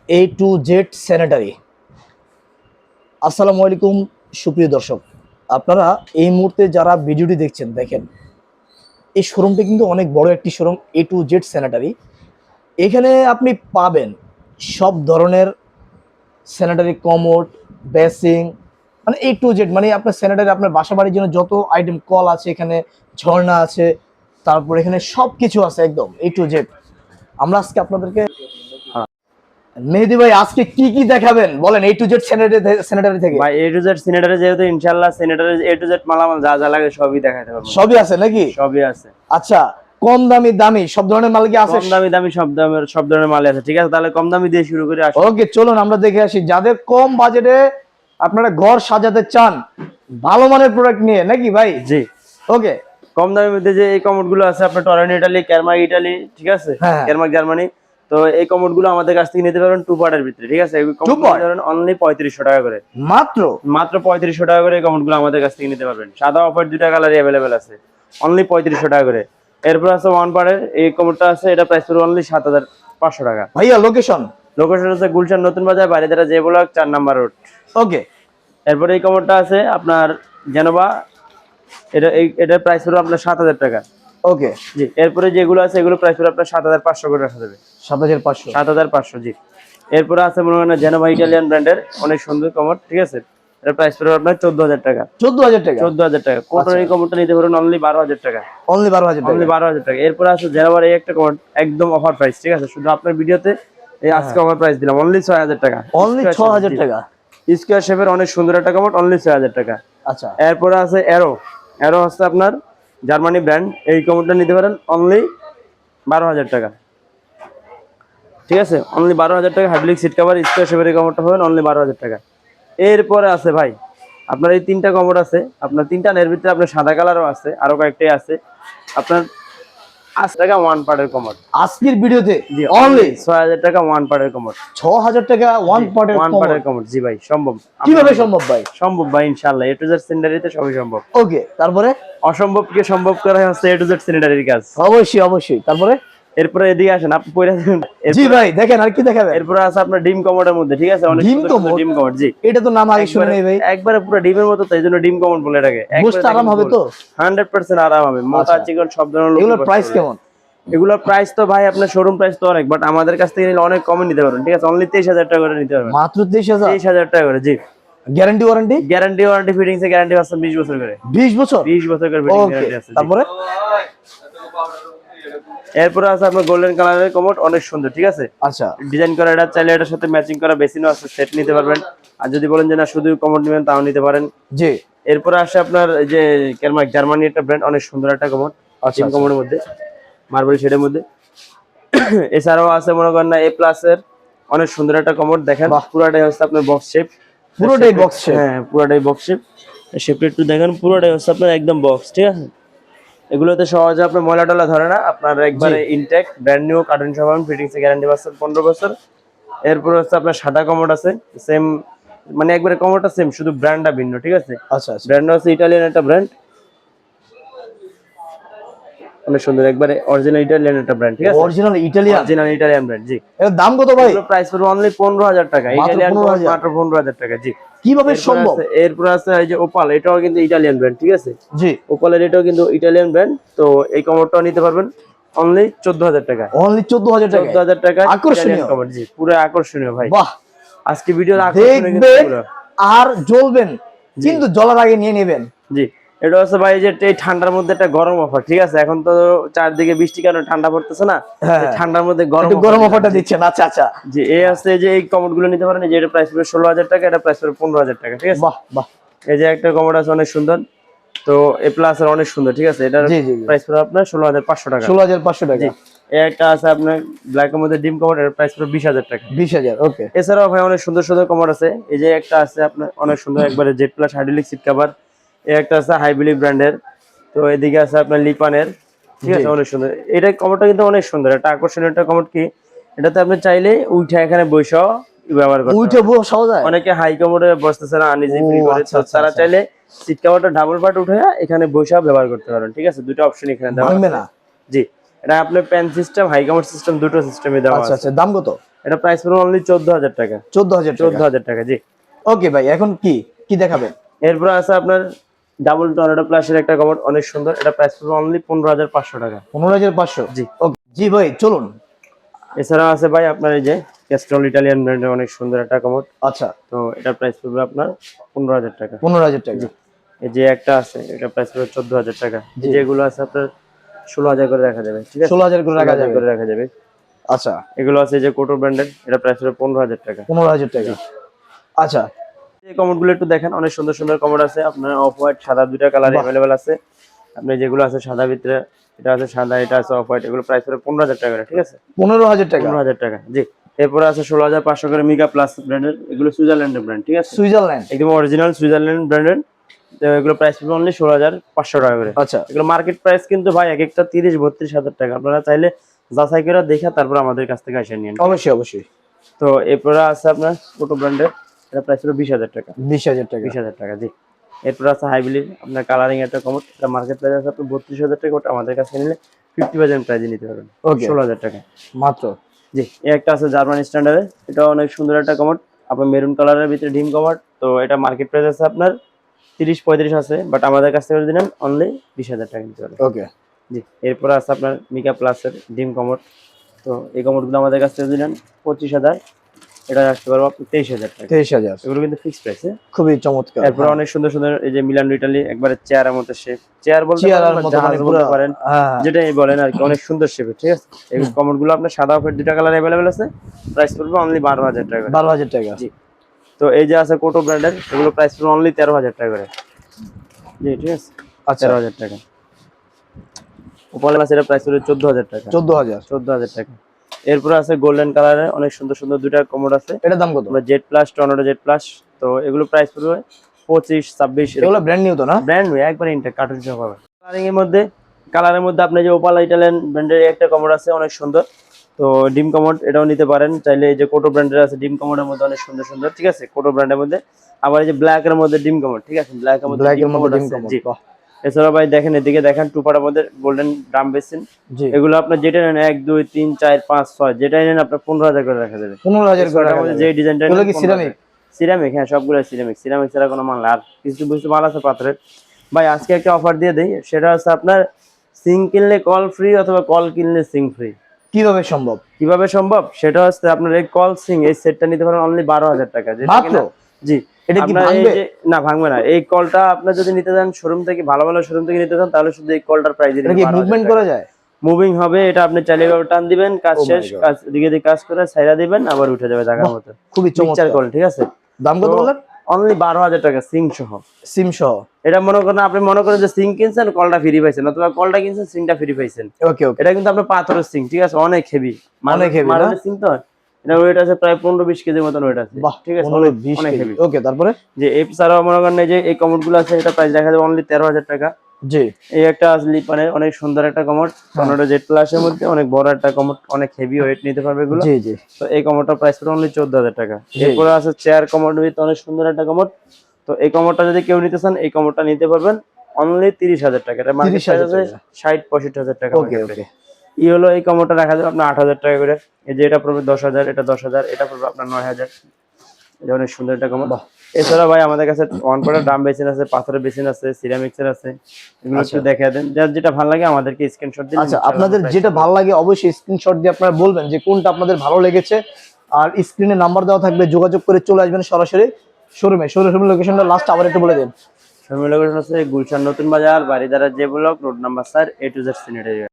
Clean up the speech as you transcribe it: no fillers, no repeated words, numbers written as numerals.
A to Z sanitary. আসসালামু আলাইকুম সুপ্রিয় দর্শক, আপনারা এই মুহূর্তে যারা ভিডিওটি দেখছেন, দেখেন এই শোরুমটি কিন্তু অনেক বড় একটি showroom, A to Z sanitary. এখানে আপনি পাবেন সব ধরনের স্যানিটারি, কমোড, বেসিং, মানে এ টু জেড, মানে আপনার স্যানিটারি, আপনার বাসা বাড়ির জন্য যত আইটেম, কল আছে এখানে, ঝর্ণা আছে, তারপর এখানে সব কিছু আছে একদম এ টু জেড। আমরা আজকে আপনাদেরকে, মেহেদী ভাই আজকে কি কি দেখাবেন বলেন, এ টু জেড স্যানিটারি থেকে। ভাই এ টু জেড স্যানিটারি, যেহেতু ইনশাআল্লাহ স্যানিটারি এ টু জেড মালামাল যা যা লাগে সবই দেখাতে পারবো। সবই আছে নাকি? সবই আছে। আচ্ছা, কম দামি দামি সব ধরনের মাল কি আছে? কম দামি দামি সব ধরনের মাল আছে। ঠিক আছে, তাহলে কম দামি দিয়ে শুরু করে আসি। ওকে, চলুন আমরা দেখে আসি। যাদের কম বাজেটে আপনারা ঘর সাজাতে চান ভালো মানের প্রোডাক্ট নিয়ে, নাকি ভাই? জি, ওকে। কম দামের মধ্যে যে এই কমোড গুলো আছে আপনার টরেন্ট ইটালি, কেরমাক ইটালি, ঠিক আছে, হ্যাঁ। কেরমাক জার্মানি। তো এই কমোড গুলো আমাদের কাছ থেকে নিতে পারবেন 2 পার্টের ভিতরে। ঠিক আছে, এই কমোড অনলি 3500 টাকা করে, মাত্র 3500 টাকা করে এই কমোড গুলো আমাদের কাছ থেকে নিতে পারবেন। সাদা অফার দুইটা কালারই अवेलेबल আছে, অনলি 3500 টাকা করে। এরপর আছে ওয়ান পার্টের এই কমোডটা আছে, এটা প্রাইস পড়বে অনলি 7500 টাকা। ভাইয়া লোকেশন হচ্ছে Gulshan Notun Bazar, Baridhara J block 4 number road. Okay. এরপর এই কমোডটা আছে আপনার জেনোভা, এটার প্রাইস পড়বে আপনার 7000 টাকা। ওকে জি, এরপরে যেগুলো আছে এগুলো প্রাইস পড়বে আপনার 7500 করে রাখা যাবে। 7500। 7500, জি। এরপরে আছে মনে হয় জেনোভা ইটালিয়ান ব্র্যান্ডের অনেক সুন্দর কমোড, ঠিক আছে, এটার প্রাইস পড়বে আপনার 14000 টাকা। 14000 টাকা? 14000 টাকা। কোটার এই কমোডটা নিতে পারেন অনলি 12000 টাকা। অনলি 12000 টাকা? অনলি 12000 টাকা। এরপরে আছে জেনোভার এই একটা কমোড, একদম অফার প্রাইস, ঠিক আছে, শুধু আপনার ভিডিওতে এই আজকে অফার প্রাইস দিলাম, অনলি 6000 টাকা। অনলি 6000 টাকা? স্কয়ার শেপের অনেক সুন্দর একটা কমোড, অনলি 6000 টাকা। আচ্ছা। এরপরে আছে অ্যারো হচ্ছে আপনার জার্মানি ব্র্যান্ড, এই কমোডটা নিতে পারেন অনলি 12000 টাকা। ঠিক আছে, অনলি 12000 টাকা। হাইড্রোলিক সিট কভার স্কয়ার শেপের এই কমোডটা পাবেন অনলি 12000 টাকা। এরপরে আছে ভাই আপনার এই তিনটা কমোড আছে, আপনার তিনটা এর ভিতরে আপনার সাদা কালারও আছে, আরো কয়েকটাই আছে আপনার। 8 টাকা ওয়ান পার্টের কমোড আজকের ভিডিওতে জি, অনলি 6000 টাকা ওয়ান পার্টের কমোড। 6000 টাকা ওয়ান পার্টের কমোড। জি ভাই, সম্ভব। কিভাবে সম্ভব ভাই? সম্ভব ভাই, ইনশাআল্লাহ এ টু জেড স্যানিটারিতে সবই সম্ভব। ওকে, তারপরে? অসম্ভবকে সম্ভব করা হচ্ছে এ টু জেড স্যানিটারির কাজ। অবশ্যই অবশ্যই। তারপরে? এরপরে এদিকে আসেন, আপনি পয়রা দেখুন। জি ভাই, দেখেন আর কি দেখাবেন। এরপরে আছে আপনার ডিম কমোডের মধ্যে, ঠিক আছে, অনেক সুন্দর ডিম কমোড। জি, এটা তো নাম আগে শুনে নেই ভাই। একবারে পুরো ডিমের মতো, তাই জন্য ডিম কমোড বলে এটাকে। বসতে আরাম হবে তো? 100% আরাম হবে, মোটা চিকন সব ধরনের। এগুলোর প্রাইস কেমন? এগুলোর প্রাইস তো ভাই আপনার শোরুম প্রাইস তো অনেক, বাট আমাদের কাছ থেকে নিলে অনেক কমে নিতে পারবেন। ঠিক আছে, অনলি 23000 টাকা করে নিতে পারবেন। মাত্র 23000? 23000 টাকা করে, জি। Guarantee warranty? ওয়ারেন্টি ফিটিংস এ গ্যারান্টি আছে 20 বছর করে। 20 বছর? 20 বছর করে ফিটিং গ্যারান্টি আছে। তারপরে? এরপরে আছে আপনার গোল্ডেন কালারের কমোড, অনেক সুন্দর, ঠিক আছে। আচ্ছা। ডিজাইন করা, এটা চাইলে এটার সাথে ম্যাচিং করা বেসিনও আছে, সেট নিতে পারবেন। আর যদি বলেন যে না শুধু কমোড নেবেন তাও নিতে পারেন। জি। এরপরে আসে আপনার এই যে কেরমাক জার্মানি একটা ব্র্যান্ড, অনেক সুন্দর একটা কমোড, আচ্ছা কমোডের মধ্যে মার্বেল শেডের মধ্যে। এছাড়াও আছে মনে করেন না এ প্লাস এর অনেক সুন্দর একটা কমোড, দেখেন পুরোটাই হচ্ছে আপনার বক্স শেপ। পুরোটাই বক্স শেপ? হ্যাঁ, পুরোটাই বক্স শেপ। শেপটা একটু দেখেন, পুরোটাই হচ্ছে আপনার একদম বক্স, ঠিক আছে। এগুলোতে সহজে আপনার ময়লা টলা ধরে না, আপনার একবারে ইনটেক ব্র্যান্ড নিউ কার্টন সহ ফিটিংস এ গ্যারান্টি পাচ্ছেন 15 বছর। এরপর হচ্ছে আপনার সাদা কমোড আছে, সেম মানে একবারে কমোডটা সেম, শুধু ব্র্যান্ডটা ভিন্ন, ঠিক আছে। আচ্ছা আচ্ছা। ব্র্যান্ড হচ্ছে ইটালিয়ান একটা ব্র্যান্ড, অনেক সুন্দর, একবারে অরিজিনাল ইটালিয়ান একটা ব্র্যান্ড, ঠিক আছে। অরিজিনাল ইটালিয়ান ব্র্যান্ড, জি। এর দাম কত ভাই? এর প্রাইস পড়বে অনলি 15000 টাকা। ইটালিয়ান মাত্র 15000 টাকা, জি। কিভাবে সম্ভব? এরপর আছে এই যে ওপাল, এটাও কিন্তু ইটালিয়ান ব্র্যান্ড, ঠিক আছে। জি। ওপালের এটাও কিন্তু ইটালিয়ান ব্র্যান্ড। তো এই কমোডটাও নিতে পারবেন অনলি 14000 টাকা। অনলি 14000 টাকা? 14000 টাকা। আকর্ষণীয় কমোড, জি, পুরো আকর্ষণীয় ভাই। বাহ, আজকে ভিডিও আকর্ষণীয় কিন্তু পুরো। আর জ্বলবেন, কিন্তু জ্বলার আগে নিয়ে নেবেন। জি, এটা হচ্ছে ভাই যে এই ঠান্ডার মধ্যে একটা গরম অফার, ঠিক আছে। এখন তো চারদিকে বৃষ্টি, কারণে ঠান্ডা পড়তেছে না, ঠান্ডার মধ্যে গরম অফারটা দিচ্ছেন। আচ্ছা আচ্ছা। জি, এই আছে যে এই কমোড গুলো নিতে পারেন, যে এটা প্রাইস পড়বে 16000 টাকা, এটা প্রাইস পড়বে 15000 টাকা, ঠিক আছে। বাহ বাহ। এই যে একটা কমোড আছে অনেক সুন্দর, তো এ প্লাস এর অনেক সুন্দর, ঠিক আছে। এটার প্রাইস পড়বে আপনার 16500 টাকা। 16500 টাকা। এই একটা আছে আপনার ব্ল্যাক এর মধ্যে ডিম কমোড, এর প্রাইস পড়বে 20000 টাকা। 20000, ওকে। এছাড়াও ভাই অনেক সুন্দর সুন্দর কমোড আছে। এই যে একটা আছে আপনার অনেক সুন্দর, একবারে Z plus hydraulic seat cover. এই একটা আছে হাইবিলি ব্র্যান্ডের। তো এদিকে আছে আপনার লিপানের, ঠিক আছে, অনেক সুন্দর। এটা কমোডটা কিন্তু অনেক সুন্দর, এটা আকর্ষণীয় একটা কমোড। কি এটাতে আপনি চাইলে উঠে এখানে বসেও ব্যবহার করতে পারবেন। উঠে বসাও যায়? অনেকে হাই কমোডে বসতেছে না, আনইজি ফিল করে, তারা চাইলে সিট কভারটা ডাবল পার্ট উঠে এখানে বসেও ব্যবহার করতে পারেন, ঠিক আছে। দুটো অপশন এখানে দেওয়া আছে। না? জি, এটা আপনার pan system, high commode system, দুটো সিস্টেমে দেওয়া আছে। আচ্ছা আচ্ছা। দাম কত? এটা প্রাইস পড়বে অনলি 14000 টাকা। 14000 টাকা। 14000 টাকা, জি। ওকে ভাই, এখন কি দেখাবেন? এরপর আছে আপনার ডাবল টর্নেডো প্লাসের একটা কমোড, অনেক সুন্দর। এটা প্রাইস পড়বে অনলি 15500 টাকা। 15500? জি। ওকে জি ভাই, চলুন। এছাড়া আছে ভাই আপনার এই যে ক্যাস্ট্রল ইটালিয়ান ব্র্যান্ডের অনেক সুন্দর একটা কমোড। আচ্ছা, তো এটার প্রাইস পড়বে আপনার 15000 টাকা। 15000 টাকা। এই যে একটা আছে, এটা প্রাইস পড়বে 14000 টাকা। জি। যেগুলো আছে আপনার 16000 করে রাখা যাবে, ঠিক আছে? 16000 করে রাখা 16000 যাবে। করে রাখা যাবে। আচ্ছা, এগুলো আছে এই যে কোটো ব্র্যান্ডের, এটা প্রাইস পড়বে 15000 টাকা। 15000 টাকা। আচ্ছা, এই কমোডগুলো একটু দেখেন, অনেক সুন্দর সুন্দর কমোড আছে আপনার। অফ হোয়াইট সাদা দুইটা কালার বাহ। अवेलेबल আছে। আপনি যেগুলো আছে সাদা ভিতরে, এটা আছে সাদা, এটা আছে অফ হোয়াইট, এগুলো প্রাইস পড়বে 15000 টাকা করে, ঠিক আছে? 15000 টাকা। 15000 টাকা, জি। এরপরে আছে 16500 করে মিগা প্লাস ব্র্যান্ডের, এগুলো সুইজারল্যান্ডের ব্র্যান্ড, ঠিক আছে? সুইজারল্যান্ড। একদম অরিজিনাল সুইজারল্যান্ড ব্র্যান্ডের। তো এগুলো প্রাইস পড়বে অনলি 16500 টাকা করে। আচ্ছা, এগুলো মার্কেট প্রাইস কিন্তু ভাই এক একটা 30-32 হাজার টাকা। আপনারা চাইলে যাচাই করে দেখে তারপর আমাদের কাছ থেকে এসে নিন। অবশ্যই অবশ্যই। তো এরপরে আছে আপনার কোটো ব্র্যান্ডের, এটা প্রাইস হলো 20000 টাকা। 20000 টাকা। 20000 টাকা, জি। এরপর আছে হাইব্রিড আপনার কালারিং একটা কমোড, এটা মার্কেট প্রাইস আছে আপনার 32000 টাকা। ওটা আমাদের কাছে নিলে 50% প্রাইজে নিতে পারবেন, ওকে, 16000 টাকা। মাত্র। জি। এই একটা আছে জার্মান স্ট্যান্ডার্ডে, এটা অনেক সুন্দর একটা কমোড, আপনার মেরুন কালারের ভিতরে ডিম কমোড। তো এটা মার্কেট প্রাইস আছে আপনার 30-35 আছে, বাট আমাদের কাছ থেকে দিলেন অনলি 20000 টাকা নিতে পারবেন। ওকে, জি। এরপর আছে আপনার মিকা প্লাসের ডিম কমোড। তো এই কমোডগুলো আমাদের কাছ থেকে দিলেন 25000, এটা আসতে পারবো আপনি 23000 টাকা। 23000। এগুলো কিন্তু ফিক্স প্রাইস। খুবই চমৎকার। এরপর অনেক সুন্দর সুন্দর এই যে মিলান ইটালি, একবারে চেয়ারের মতো শেপ, চেয়ার বলতে চেয়ারের পারেন বা মতো, জাহাজ মানে বলতে পুরো। পারেন, হ্যাঁ, যেটাই বলেন আর কি, অনেক সুন্দর শেপে, ঠিক আছে? এই কমোডগুলো আপনার সাদা অফের দুইটা কালার अवेलेबल আছে, প্রাইস পড়বে অনলি 12000 টাকা। 12000 টাকা। জি। তো এই যে আছে কোটো ব্র্যান্ডের, এগুলো প্রাইস পড়বে অনলি 13000 টাকা করে। জি, ঠিক আছে? আচ্ছা, 13000 টাকা। ওপালে মাছ, এটা প্রাইস পড়বে 14000 টাকা। 14000। 14000 টাকা। এরপর আছে গোল্ডেন কালারের অনেক সুন্দর সুন্দর দুইটা কমোড আছে, এটার দাম কত? আমরা Z plus, tornado Z plus. তো এগুলো প্রাইস পড়বে 25-26। এগুলো ব্র্যান্ড নিউ তো না? ব্র্যান্ড নিউ, একবার ইনটেক কার্টুন সহ পাবেন। কালারের মধ্যে আপনি যে ওপালা ইটালিয়ান ব্র্যান্ডের একটা কমোড আছে, অনেক সুন্দর। তো ডিম কমোড এটাও নিতে পারেন চাইলে। এই যে কোটো ব্র্যান্ডের আছে ডিম কমোডের মধ্যে অনেক সুন্দর সুন্দর, ঠিক আছে? কোটো ব্র্যান্ডের মধ্যে। আবার এই যে ব্ল্যাক এর মধ্যে ডিম কমোড, ঠিক আছে? ব্ল্যাক এর মধ্যে ব্ল্যাক ডিম এর মধ্যে কমোড ডিম আছে, কমোড। জি। বাহ। এছাড়া ভাই দেখেন, এদিকে দেখেন টুপাটার মধ্যে গোল্ডেন ড্রাম বেসিন। জি। এগুলো আপনার যেটা নেন 1 2 3 4 5 6 যেটাই নেন আপনার 15000 করে রাখা যাবে। 15000 করে এটার রাখা মধ্যে যাবে। যে ডিজাইনটা এগুলো কি সিরামিক? সিরামিক, হ্যাঁ, সবগুলো সিরামিক। সিরামিক ছাড়া কোনো মাল না। আর কিছু কিছু মাল আছে পাথরের। ভাই আজকে একটা অফার দিয়ে দেই, সেটা হচ্ছে আপনার সিং কিনলে কল ফ্রি অথবা কল কিনলে সিং ফ্রি। কিভাবে সম্ভব? কিভাবে সম্ভব? সেটা হচ্ছে আপনার এই কল সিং এই সেটটা নিতে পারেন অনলি 12000 টাকা। যেটা মাত্র? কিনা, জি। এটা কি আপনার এই ভাঙবে? যে না, ভাঙবে না। এই কলটা আপনার যদি নিতে চান শোরুম থেকে, ভালো ভালো শোরুম থেকে নিতে চান, তাহলে শুধু এই কলটার প্রাইস এটা কি মুভমেন্ট করা যায়? মুভিং হবে। এটা আপনি চাইলে এভাবে টান দিবেন, কাজ Oh my শেষ, God. কাজ দিকে দিকে কাজ করে ছাইরা দিবেন, আবার উঠে যাবে জায়গার মতো। খুবই পিকচার চমৎকার। কল, ঠিক আছে? দাম কত তো বললেন? অনলি 12000 টাকা সিং সহ। সিম সহ? এটা মনে করেন আপনি মনে করেন যে সিং কিনছেন, কলটা ফ্রি পাইছেন, অথবা কলটা কিনছেন, সিংটা ফ্রি পাইছেন। ওকে ওকে। এটা কিন্তু আপনার পাথরের সিং, ঠিক আছে? অনেক হেভি, অনেক heavy না? মার্বেলের সিং তো। এটা ওয়েট আছে প্রায় 15-20 কেজির মতন ওয়েট আছে, বাহ, ঠিক আছে? 15-20 অনেক কেজি। হেভি। ওকে, তারপরে? যে এছাড়াও মনে করেন এই যে এই কমোডগুলো আছে, এটা প্রাইস রাখা যাবে অনলি 13000 টাকা। জি। এই একটা লিপানের অনেক সুন্দর একটা কমোড, টর্নেডো জেড প্লাসের মধ্যে অনেক বড় একটা কমোড, অনেক হেভি ওয়েট নিতে পারবে এগুলো। জি জি। তো এই কমোডটার প্রাইস পড়ে অনলি 14000 টাকা। জি। এরপরে আছে চেয়ার কমোড উইথ অনেক সুন্দর একটা কমোড। তো এই কমোডটা যদি কেউ নিতে চান, এই কমোডটা নিতে পারবেন অনলি 30000 টাকা। এটা মার্কেট প্রাইস 30,000 আছে 60-65 হাজার টাকা। ওকে ওকে। ই হলো এই কমোডটা রাখা যাবে আপনার 8000 টাকা করে। এই যে এটা পড়বে 10000, এটা 10000, এটা পড়বে আপনার 9000। এটা অনেক সুন্দর একটা কমোড। এছাড়া ভাই আমাদের কাছে ওয়ান পার্টের ড্রাম বেসিন আছে, পাথরের বেসিন আছে, সিরামিক্সের আছে। এগুলো একটু দেখিয়ে দেন, যার যেটা ভালো লাগে আমাদেরকে স্ক্রিনশট দিন। আচ্ছা, আপনাদের যেটা ভালো লাগে অবশ্যই স্ক্রিনশট দিয়ে আপনারা বলবেন যে কোনটা আপনাদের ভালো লেগেছে। আর স্ক্রিনে নাম্বার দেওয়া থাকবে, যোগাযোগ করে চলে আসবেন সরাসরি শোরুমে। শোরুমের লোকেশনটা লাস্ট আবার একটু বলে দেন। শোরুমের লোকেশন আছে গুলশান নতুন বাজার, বাড়িধারা, যে block, road number 4, A to Z sanitary.